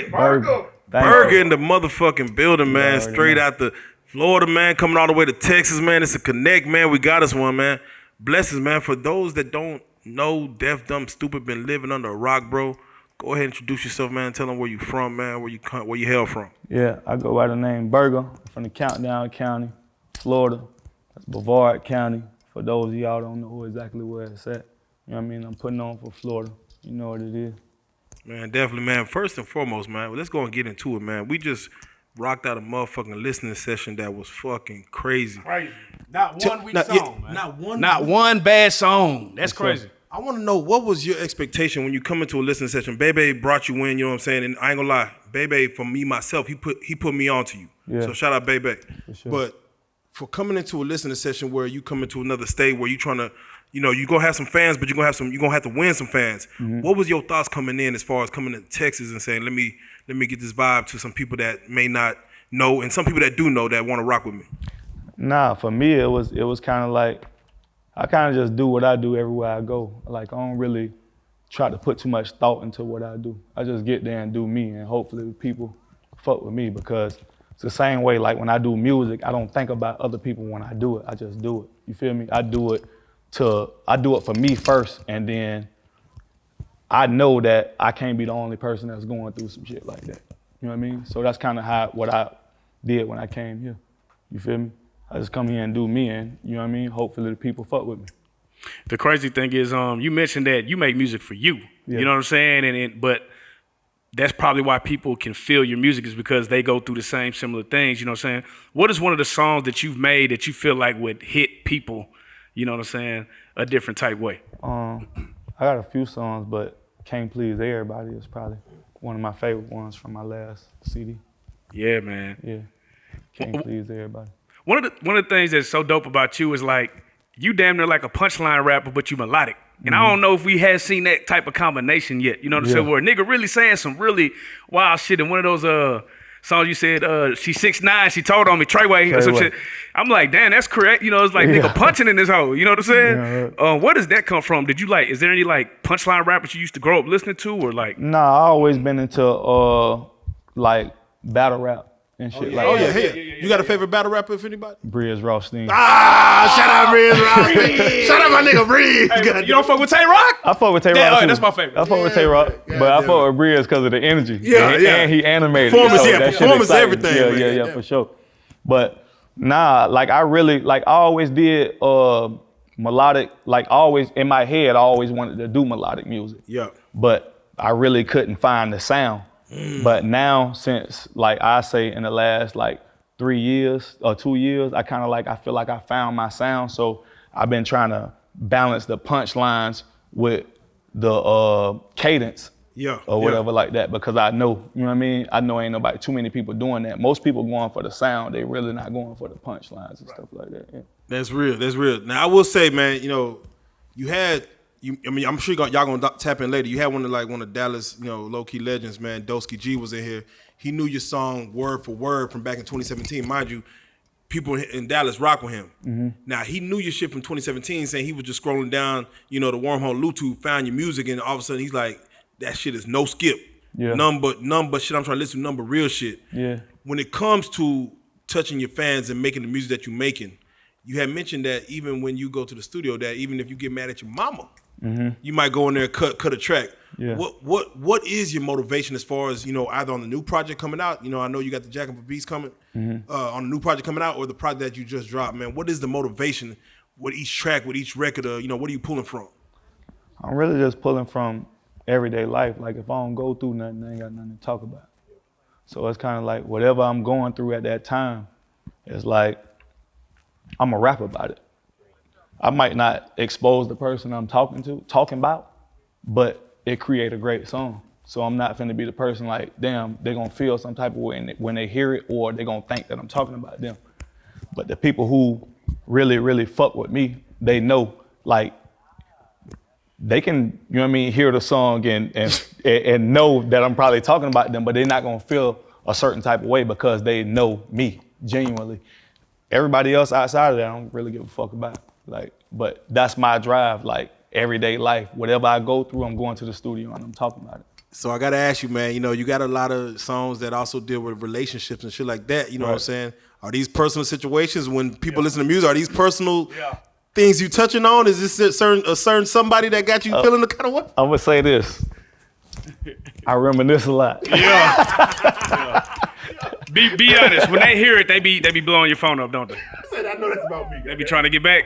name? Burga in the motherfucking building, man. Straight out the Florida, man. Coming all the way to Texas, man. It's a connect, man. We got us one, man. Blessings, man. For those that don't know, deaf, dumb, stupid, been living under a rock, bro. Go ahead and introduce yourself, man. Tell them where you from, man. Where you hail from. Yeah, I go by the name Burga from the Countdown County, Florida. That's Brevard County. For those of y'all don't know exactly where it's at. You know what I mean? I'm putting on for Florida. You know what it is. Man, definitely, man. First and foremost, man, let's go and get into it, man. We just rocked out a motherfucking listening session that was fucking crazy. Not one weak song, man. Not one bad song. That's crazy. I want to know, what was your expectation when you come into a listening session? Bebe brought you in, you know what I'm saying? And I ain't gonna lie, Bebe, for me, myself, he put me on to you. Yeah. So shout out Bebe. Sure. But for coming into a listening session where you come into another state where you trying to, you know, you're gonna have some fans, but you're gonna have to win some fans. Mm-hmm. What was your thoughts coming in as far as coming to Texas and saying, let me get this vibe to some people that may not know and some people that do know that want to rock with me? Nah, for me it was kind of like, I kind of just do what I do everywhere I go. Like, I don't really try to put too much thought into what I do. I just get there and do me, and hopefully people fuck with me, because it's the same way, like when I do music, I don't think about other people when I do it. I just do it. You feel me? I do it for me first, and then I know that I can't be the only person that's going through some shit like that. You know what I mean? So that's kind of what I did when I came here. You feel me? I just come here and do me, and you know what I mean? Hopefully the people fuck with me. The crazy thing is, you mentioned that you make music for you. Yeah. You know what I'm saying? But that's probably why people can feel your music, is because they go through the same similar things. You know what I'm saying? What is one of the songs that you've made that you feel like would hit people, you know what I'm saying, a different type way? I got a few songs, but Can't Please Everybody is probably one of my favorite ones from my last CD. Yeah, man. Yeah. Can't Please Everybody. One of the things that's so dope about you is, like, you damn near like a punchline rapper, but you melodic. And I don't know if we had seen that type of combination yet. You know what I'm saying? Where a nigga really saying some really wild shit. In one of those songs you said, she's 6'9", she told on me, Treyway, or some shit. I'm like, damn, that's correct. You know, it's like nigga punching in this hole. You know what I'm saying? Yeah. Where does that come from? Did you is there any like punchline rappers you used to grow up listening to, or like? Nah, I always been into like battle rap and shit You got a favorite battle rapper, if anybody? Briz Rothstein. Shout out Briz Rothstein. Shout out my nigga Briz. Hey, you don't fuck with Tay Rock? I fuck with Tay Rock too. That's my favorite. I fuck with Tay Rock, but I fuck with Briz because of the energy. Yeah. And he animated. Performance, everything. Yeah, for sure. But nah, like I always did melodic, like always in my head, I always wanted to do melodic music. Yeah. But I really couldn't find the sound. But now, since like I say in the last like 3 years or 2 years, I kind of I feel like I found my sound. So I've been trying to balance the punchlines with the cadence or whatever like that, because I know, you know what I mean? I know ain't too many people doing that. Most people going for the sound. They really not going for the punchlines and stuff like that. Yeah. That's real. Now I will say, man, you know, I'm sure y'all gonna tap in later. You had one of Dallas, you know, low-key legends, man. Dosky G was in here. He knew your song word for word from back in 2017. Mind you, people in Dallas rock with him. Mm-hmm. Now, he knew your shit from 2017, saying he was just scrolling down, you know, the wormhole YouTube, found your music, and all of a sudden he's like, that shit is no skip. Yeah. None but shit I'm trying to listen to, none but real shit. Yeah. When it comes to touching your fans and making the music that you're making, you had mentioned that even when you go to the studio, that even if you get mad at your mama, you might go in there and cut a track. Yeah. What is your motivation as far as, you know, either on the new project coming out? You know, I know you got the Jack of Beats coming on the new project coming out, or the project that you just dropped, man. What is the motivation with each track, with each record? You know, what are you pulling from? I'm really just pulling from everyday life. Like, if I don't go through nothing, I ain't got nothing to talk about. So it's kind of like whatever I'm going through at that time, it's like I'm a rap about it. I might not expose the person I'm talking about, but it create a great song. So I'm not finna be the person like, damn, they're gonna feel some type of way when they hear it, or they're gonna think that I'm talking about them. But the people who really, really fuck with me, they know, like, they can, you know what I mean, hear the song and know that I'm probably talking about them, but they're not gonna feel a certain type of way because they know me genuinely. Everybody else outside of that, I don't really give a fuck about. Like, but that's my drive, like everyday life. Whatever I go through, I'm going to the studio and I'm talking about it. So I gotta ask you, man. You know, you got a lot of songs that also deal with relationships and shit like that. You know what I'm saying? Are these personal situations when people listen to music? Are these personal things you touching on? Is this a certain somebody that got you feeling the kind of way? I'm gonna say this. I reminisce a lot. Be honest. When they hear it, they be blowing your phone up, don't they? I said, I know that's about me. They be trying to get back.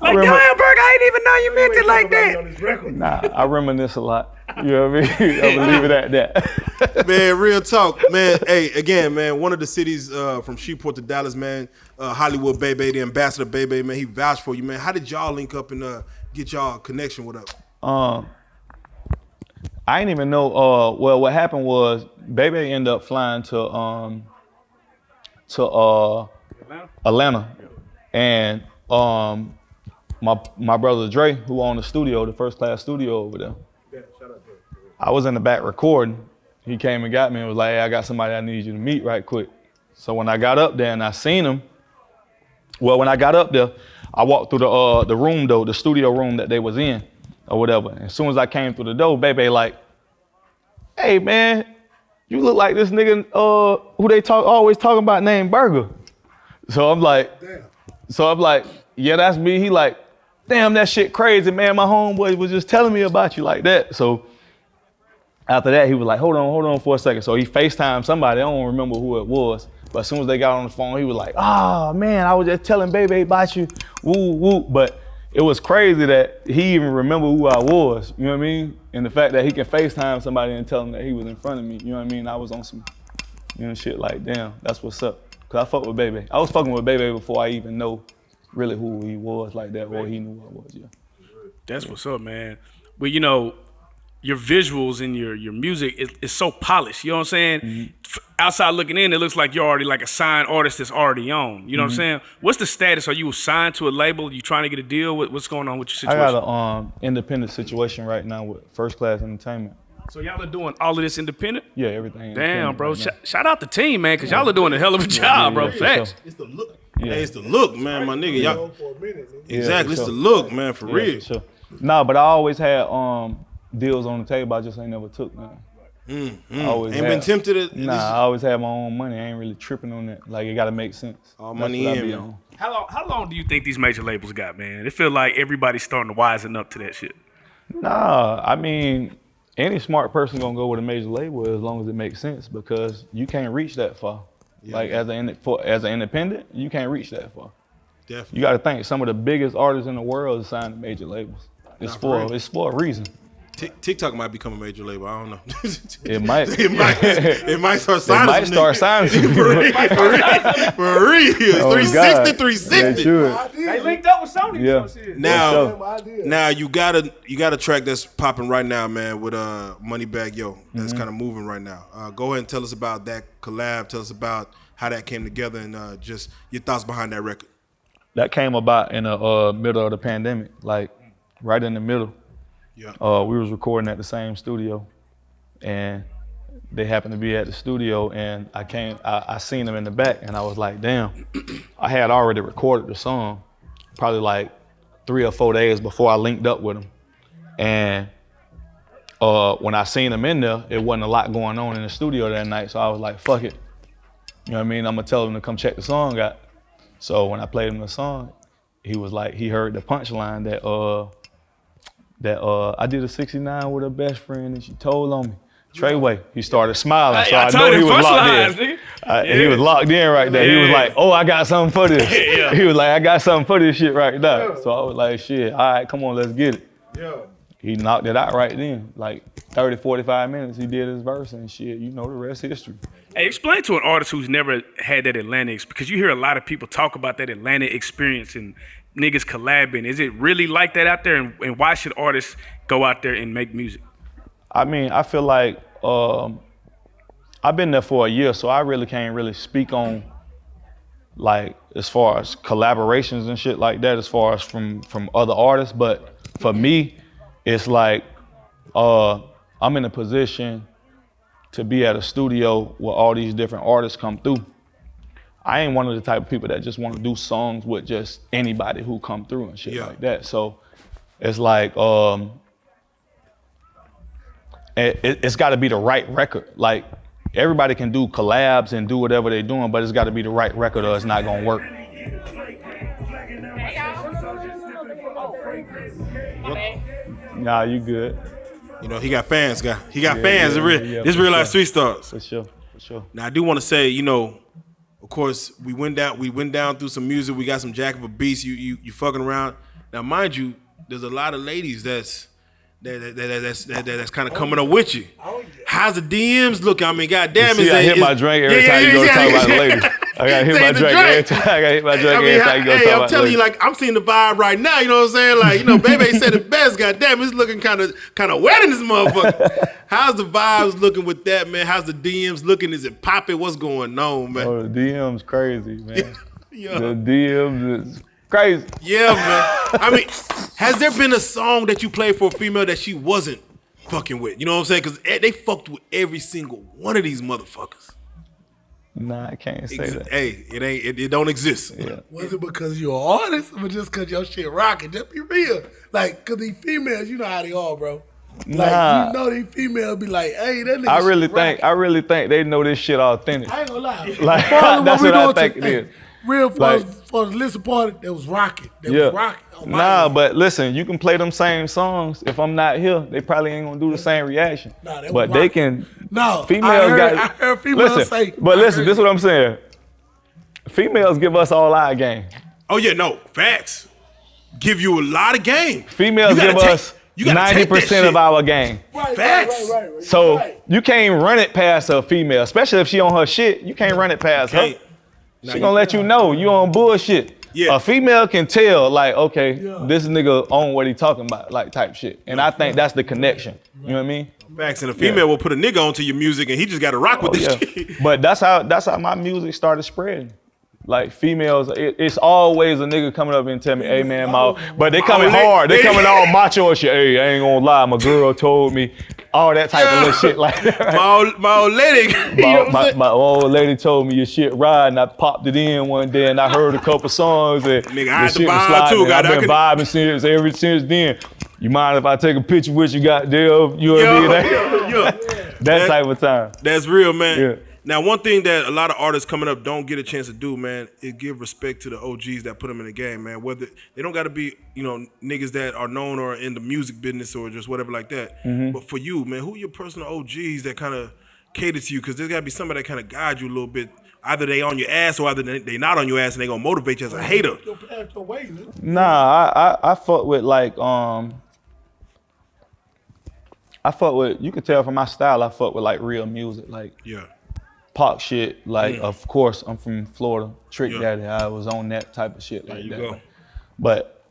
Like, damn, Burga, I didn't even know you meant it like that. Nah, I reminisce a lot. You know what I mean? I'm gonna leave it at that. Man, real talk, man. Hey, again, man, one of the cities from Shreveport to Dallas, man, Hollywood Bebe, the ambassador Bebe, man, he vouched for you, man. How did y'all link up and get y'all connection with up? I didn't even know. Well, what happened was Bebe ended up flying to Atlanta, and my brother Dre, who owned the studio, the First Class studio over there. I was in the back recording. He came and got me and was like, "Hey, I got somebody I need you to meet right quick." So when I got up there and I seen him, well, when I got up there, I walked through the room though, the studio room that they was in, or whatever. And as soon as I came through the door, Bebe like, "Hey man, you look like this nigga who they always talking about named Burga." So I'm like, "Yeah, that's me." He like, "Damn, that shit crazy, man. My homeboy was just telling me about you like that." So after that, he was like, hold on for a second. So he FaceTimed somebody, I don't remember who it was. But as soon as they got on the phone, he was like, "Oh man, I was just telling Bebe about you, woo, woo." But it was crazy that he even remembered who I was, you know what I mean? And the fact that he can FaceTime somebody and tell them that he was in front of me, you know what I mean? I was on some, shit like, damn, that's what's up. Cause I fuck with Bebe. I was fucking with Bebe before I even know really who he was like that, or he knew who I was, yeah. That's what's up, man. But your visuals and your music is so polished. You know what I'm saying? Mm-hmm. Outside looking in, it looks like you're already like a signed artist that's already on. You know what I'm saying? What's the status? Are you signed to a label? You trying to get a deal? What's going on with your situation? I got an independent situation right now with First Class Entertainment. So y'all are doing all of this independent? Yeah, everything. Damn, bro. Right shout out the team, man, because y'all are doing a hell of a job, bro. Facts. Sure. It's the look. Yeah. Hey, it's the look, man, my nigga. Y'all. Exactly. It's the look, man, for real. Sure. Nah, but I always had deals on the table. I just ain't never took none. Ain't been tempted to. Nah, I always had my own money. I ain't really tripping on that. Like, it gotta make sense. All money in, man. How long do you think these major labels got, man? It feel like everybody's starting to wisen up to that shit. Nah, I mean, any smart person gonna go with a major label as long as it makes sense, because you can't reach that far. Yeah, like as an independent, you can't reach that far. Definitely. You got to think some of the biggest artists in the world are signed to major labels. It's for a reason. TikTok might become a major label. I don't know. It might. It might start signing. It might start signing. For real. 360, 360. They linked up with Sony. Yeah. Now you got a track that's popping right now, man, with MoneyBagg Yo. That's kind of moving right now. Go ahead and tell us about that collab. Tell us about how that came together and just your thoughts behind that record. That came about in the middle of the pandemic, like right in the middle. Yeah. We was recording at the same studio, and they happened to be at the studio, and I seen them in the back, and I was like, damn. I had already recorded the song probably like 3 or 4 days before I linked up with them. And when I seen them in there, it wasn't a lot going on in the studio that night, so I was like, fuck it. You know what I mean? I'm gonna tell them to come check the song out. So when I played him the song, he was like, he heard the punchline that I did a 69 with her best friend and she told on me. Treyway, he started smiling, so I know he was locked in. He was locked in right there. He was like, "Oh, I got something for this." He was like, "I got something for this shit right now." So I was like, "Shit, all right, come on, let's get it." He knocked it out right then. Like 30, 45 minutes, he did his verse and shit. You know, the rest history. Hey, explain to an artist who's never had that Atlanta experience, because you hear a lot of people talk about that Atlanta experience and niggas collabing. Is it really like that out there, and why should artists go out there and make music? I mean, I feel like I've been there for a year, so I really can't really speak on like as far as collaborations and shit like that, as far as from other artists. But for me, it's like I'm in a position to be at a studio where all these different artists come through. I ain't one of the type of people that just want to do songs with just anybody who come through and shit like that. So it's like it's got to be the right record. Like everybody can do collabs and do whatever they're doing, but it's got to be the right record or it's not gonna work. Nah, you good. You know, he got fans, guy. He got fans. This real life street stars. For sure. Now I do want to say, you know, of course, we went down through some music. We got some Jack of a Beast. You fucking around. Now, mind you, there's a lot of ladies that's kind of coming up with you. How's the DMs looking? I mean, goddamn, I hit my drink every time you go talk about the ladies. I gotta hit my drink every time. I gotta hit my drink every time you go talk about the ladies. I'm telling you, like, I'm seeing the vibe right now. You know what I'm saying? Like, you know, Bebe said it best. Goddamn, it's looking kind of wet in this motherfucker. How's the vibes looking with that, man? How's the DMs looking? Is it popping? What's going on, man? Oh, the DMs crazy, man. Yeah. The DMs is crazy. Yeah, man. I mean, has there been a song that you played for a female that she wasn't fucking with? You know what I'm saying? Because they fucked with every single one of these motherfuckers. Nah, I can't say that. Hey, it don't exist. Yeah. Was it because you're an artist or just because your shit rocking? Just be real. Like, because these females, you know how they are, bro. Like, Nah. you know these females be like, hey, that nigga I really think they know this shit authentic. I ain't gonna lie. Like, Follow that's we what I doing think to- it hey, is. Real Like- for the listen party, that was rocking. That Yeah. was rocking. Oh, my Nah, God. but listen, you can play them same songs. If I'm not here, they probably ain't gonna do the same reaction. Nah, that but was they rocking. can. No, females I heard females say. But I listen, heard- this is what I'm saying. Females give us all our game. Oh yeah, no facts. Give you a lot of game. Females You gotta give take- us you gotta take that 90% of shit. our game. Right, Facts. right. So Right. you can't run it past a female, especially if she on her shit. You can't run it past her. Can't. She gonna let you know you on bullshit. Yeah. A female can tell, like, okay, this nigga on what he talking about, like type shit. And I think that's the connection. You know what I mean? Facts. And a female will put a nigga onto your music, and he just got to rock with this Yeah. shit. But that's how my music started spreading. Like females, it's always a nigga coming up and tell me, hey man, but they coming hard. They coming all macho and shit. Hey, I ain't gonna lie, my girl told me all that type of little shit like that. Right? My old lady. You know what I'm saying? My old lady told me your shit ride, and I popped it in one day, and I heard a couple songs, and Nigga, I the had to shit was vibe sliding, too, and God, I I've been could- vibing ever since then. You mind if I take a picture with you, goddamn? You know what I mean? Yeah. That type of time. That's real, man. Yeah. Now, one thing that a lot of artists coming up don't get a chance to do, man, is give respect to the OGs that put them in the game, man. Whether they don't got to be, you know, niggas that are known or in the music business or just whatever like that. Mm-hmm. But for you, man, who are your personal OGs that kind of cater to you? Because there's got to be somebody that kind of guide you a little bit. Either they on your ass or either they not on your ass and they gonna motivate you as a hater. Your path, your way, man. Nah, I fuck with like I fuck with, you can tell from my style, I fuck with like real music, like Yeah. pop shit. Like of course I'm from Florida, Trick Yeah. Daddy. I was on that type of shit like There you that. go. But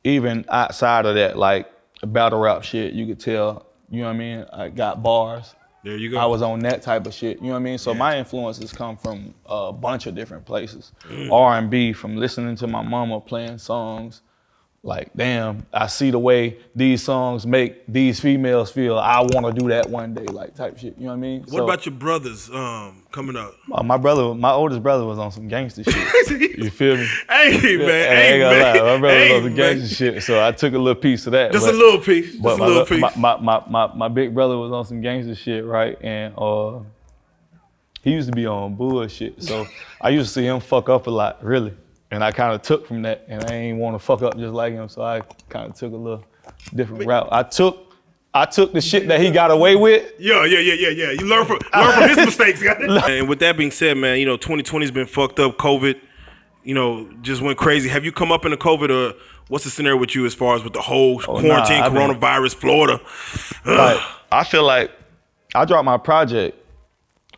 even outside of that, like battle rap shit, you could tell, you know what I mean? I got bars. There you go. I was on that type of shit, you know what I mean? So my influences come from a bunch of different places. R&B, from listening to my mama playing songs. Like, damn, I see the way these songs make these females feel. I want to do that one day, like type shit. You know what I mean? What about your brothers coming up? My oldest brother was on some gangster shit. You feel me? Hey, man. I Hey, ain't gonna man. lie, my brother was Hey, on some man. gangster shit, so I took a little piece of that. Just but- a little piece. Just but a little piece. my big brother was on some gangster shit, right? And he used to be on bullshit. So I used to see him fuck up a lot, really. And I kind of took from that, and I ain't want to fuck up just like him, so I kind of took a little different route. I took the shit that he got away with. Yeah. You learn from his mistakes. And with that being said, man, you know, 2020's been fucked up. COVID, you know, just went crazy. Have you come up in the COVID, or what's the scenario with you as far as with the whole quarantine, I've been- coronavirus, Florida? Like, I feel like I dropped my project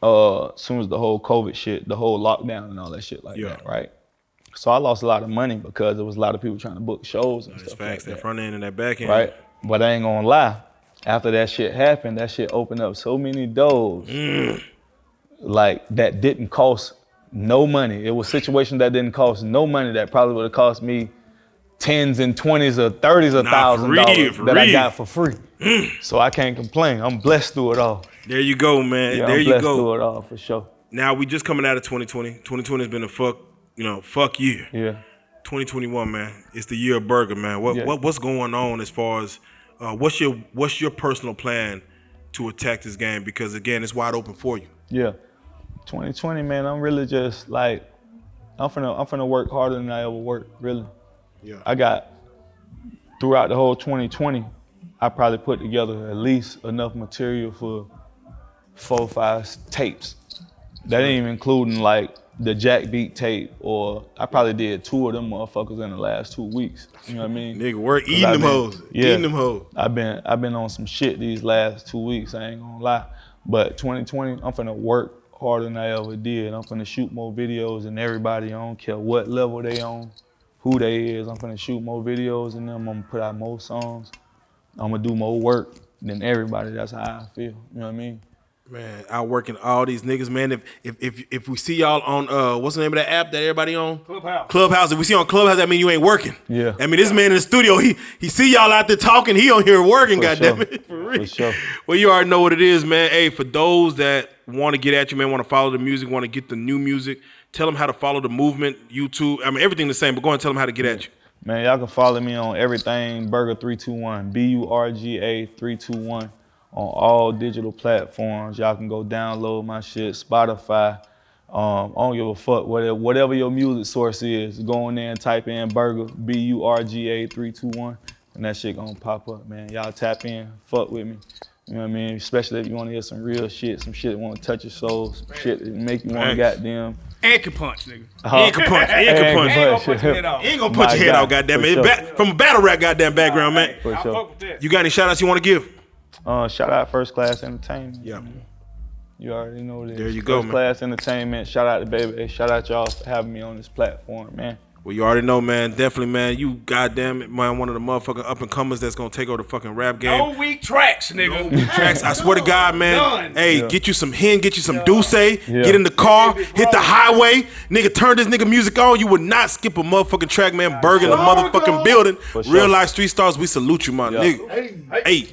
as soon as the whole COVID shit, the whole lockdown and all that shit like that, right? So I lost a lot of money because there was a lot of people trying to book shows and That's stuff facts. like That front end and that back end. right? But I ain't gonna lie, after that shit happened, that shit opened up so many doors, like that didn't cost no money. It was situations that didn't cost no money that probably would have cost me tens and twenties or thirties of thousands of dollars that I got for free. So I can't complain. I'm blessed through it all. There you go, man. Yeah, there I'm you blessed go. through it all for sure. Now we just coming out of 2020. 2020 has been a fuck year. Yeah. 2021, man. It's the year of Burga, man. What's going on as far as what's your personal plan to attack this game? Because again, it's wide open for you. Yeah. 2020, man, I'm really just like, I'm finna work harder than I ever worked, really. Yeah. I got, throughout the whole 2020, I probably put together at least enough material for 4 or 5 tapes. That ain't even including like the Jack Beat tape, or I probably did 2 of them motherfuckers in the last 2 weeks. You know what I mean? Nigga, we're eating them hoes. Yeah, eating them hoes. I've been on some shit these last 2 weeks, I ain't gonna lie. But 2020, I'm finna work harder than I ever did. I'm finna shoot more videos than everybody. I don't care what level they on, who they is. I'm finna shoot more videos than them. I'm gonna put out more songs. I'm gonna do more work than everybody. That's how I feel. You know what I mean? Man, outworking all these niggas, man. If we see y'all on what's the name of that app that everybody on? Clubhouse. If we see you on Clubhouse, that mean you ain't working. Yeah. I mean, this man in the studio, he see y'all out there talking, he on here working, goddamn it. For real. For sure. Well, you already know what it is, man. Hey, for those that want to get at you, man, want to follow the music, want to get the new music, tell them how to follow the movement, YouTube. I mean, everything the same, but go and tell them how to get at you. Man, y'all can follow me on everything Burga321, Burga 321. On all digital platforms. Y'all can go download my shit, Spotify. I don't give a fuck, whatever your music source is, go in there and type in Burga, Burga 321, and that shit gonna pop up, man. Y'all tap in, fuck with me. You know what I mean? Especially if you wanna hear some real shit, some shit that wanna touch your soul, some shit that make you wanna goddamn. And can punch, nigga. He ain't can punch. He ain't can punch. Ain't gonna punch your head off. He ain't gonna punch your head out, goddamn it. Sure. From a battle rap goddamn background, man. For I sure. fuck with that. You got any shout outs you wanna give? Shout out First Class Entertainment. Yeah. You already know what it is. There you go, man. First Class Entertainment. Shout out to Baby. Hey, shout out y'all for having me on this platform, man. Well, you already know, man. Definitely, man. You goddamn it, man. One of the motherfucking up and comers that's gonna take over the fucking rap game. No weak tracks, nigga. Tracks, I swear to God, man. Done. Hey, get you some hen, get you some Douce. Yeah. Get in the car, hit the highway, nigga. Turn this nigga music on. You would not skip a motherfucking track, man. Burga in the motherfucking building. For sure. Real life street stars. We salute you, my nigga. Hey.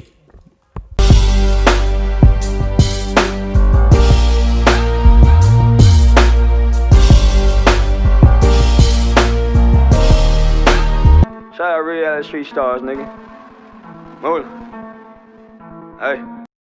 Shout out Reallyfe Street Stars, nigga. Move it. Hey.